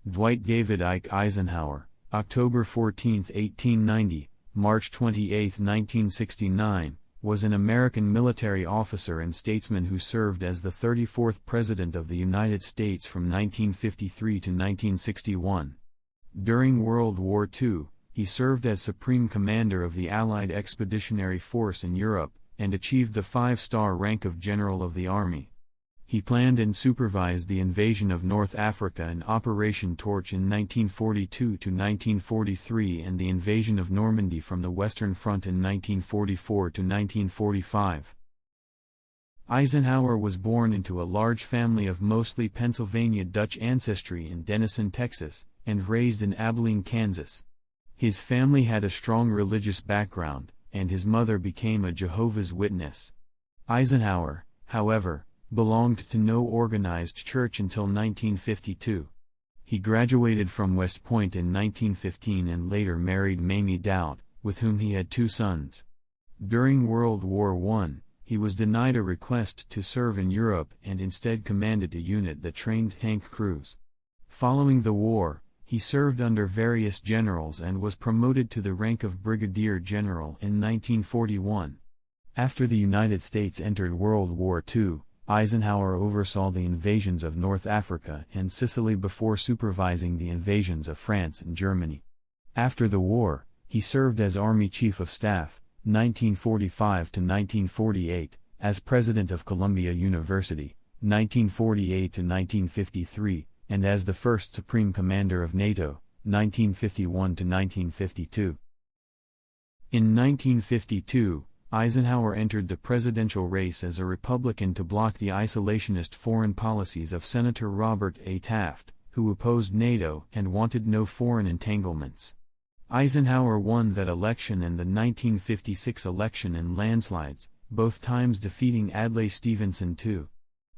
Dwight David Eisenhower, October 14, 1890, March 28, 1969, was an American military officer and statesman who served as the 34th President of the United States from 1953 to 1961. During World War II, he served as Supreme Commander of the Allied Expeditionary Force in Europe, and achieved the 5-star rank of General of the Army. He planned and supervised the invasion of North Africa and Operation Torch in 1942 to 1943 and the invasion of Normandy from the Western Front in 1944 to 1945. Eisenhower was born into a large family of mostly Pennsylvania Dutch ancestry in Denison, Texas, and raised in Abilene, Kansas. His family had a strong religious background, and his mother became a Jehovah's Witness. Eisenhower, however, belonged to no organized church until 1952. He graduated from West Point in 1915 and later married Mamie Doud, with whom he had 2 sons. During World War I, he was denied a request to serve in Europe and instead commanded a unit that trained tank crews. Following the war, he served under various generals and was promoted to the rank of brigadier general in 1941. After the United States entered World War II, Eisenhower oversaw the invasions of North Africa and Sicily before supervising the invasions of France and Germany. After the war, he served as Army Chief of Staff, 1945 to 1948, as President of Columbia University, 1948 to 1953, and as the first Supreme Commander of NATO, 1951 to 1952. In 1952, Eisenhower entered the presidential race as a Republican to block the isolationist foreign policies of Senator Robert A. Taft, who opposed NATO and wanted no foreign entanglements. Eisenhower won that election and the 1956 election in landslides, both times defeating Adlai Stevenson II.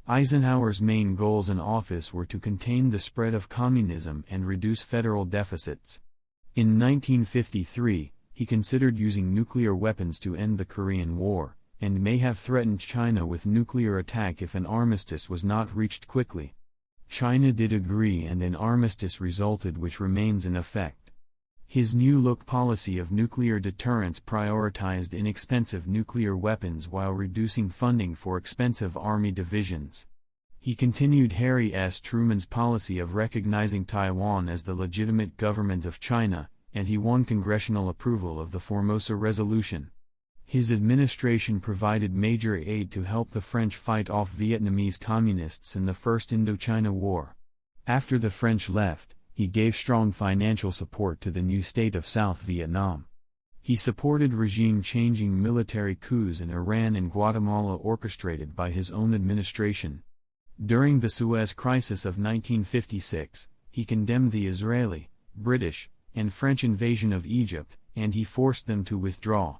Eisenhower's main goals in office were to contain the spread of communism and reduce federal deficits. In 1953, he considered using nuclear weapons to end the Korean War, and may have threatened China with nuclear attack if an armistice was not reached quickly. China did agree and an armistice resulted, which remains in effect. His New Look policy of nuclear deterrence prioritized inexpensive nuclear weapons while reducing funding for expensive army divisions. He continued Harry S. Truman's policy of recognizing Taiwan as the legitimate government of China, and he won congressional approval of the Formosa Resolution. His administration provided major aid to help the French fight off Vietnamese communists in the First Indochina War. After the French left, he gave strong financial support to the new state of South Vietnam. He supported regime-changing military coups in Iran and Guatemala orchestrated by his own administration. During the Suez Crisis of 1956, he condemned the Israeli, British, and French invasion of Egypt, and he forced them to withdraw.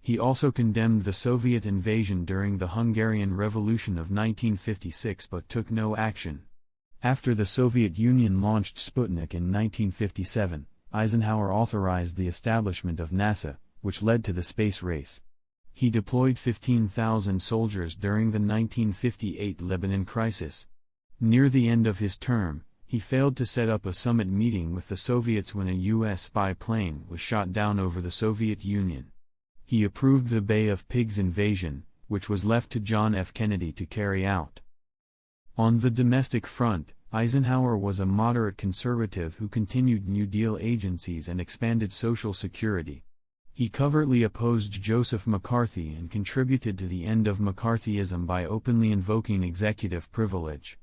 He also condemned the Soviet invasion during the Hungarian Revolution of 1956 but took no action. After the Soviet Union launched Sputnik in 1957, Eisenhower authorized the establishment of NASA, which led to the space race. He deployed 15,000 soldiers during the 1958 Lebanon crisis. Near the end of his term, he failed to set up a summit meeting with the Soviets when a U.S. spy plane was shot down over the Soviet Union. He approved the Bay of Pigs invasion, which was left to John F. Kennedy to carry out. On the domestic front, Eisenhower was a moderate conservative who continued New Deal agencies and expanded Social Security. He covertly opposed Joseph McCarthy and contributed to the end of McCarthyism by openly invoking executive privilege.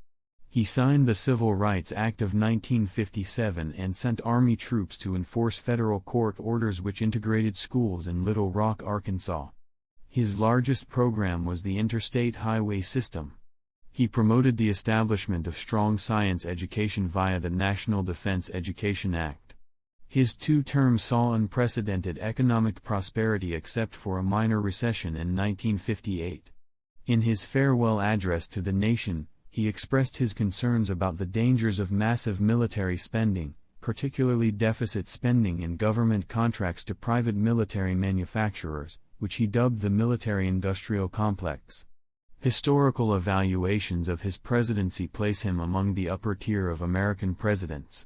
He signed the Civil Rights Act of 1957 and sent Army troops to enforce federal court orders which integrated schools in Little Rock, Arkansas. His largest program was the interstate highway system. He promoted the establishment of strong science education via the National Defense Education Act. His 2 terms saw unprecedented economic prosperity except for a minor recession in 1958. In his farewell address to the nation, he expressed his concerns about the dangers of massive military spending, particularly deficit spending in government contracts to private military manufacturers, which he dubbed the military-industrial complex. Historical evaluations of his presidency place him among the upper tier of American presidents.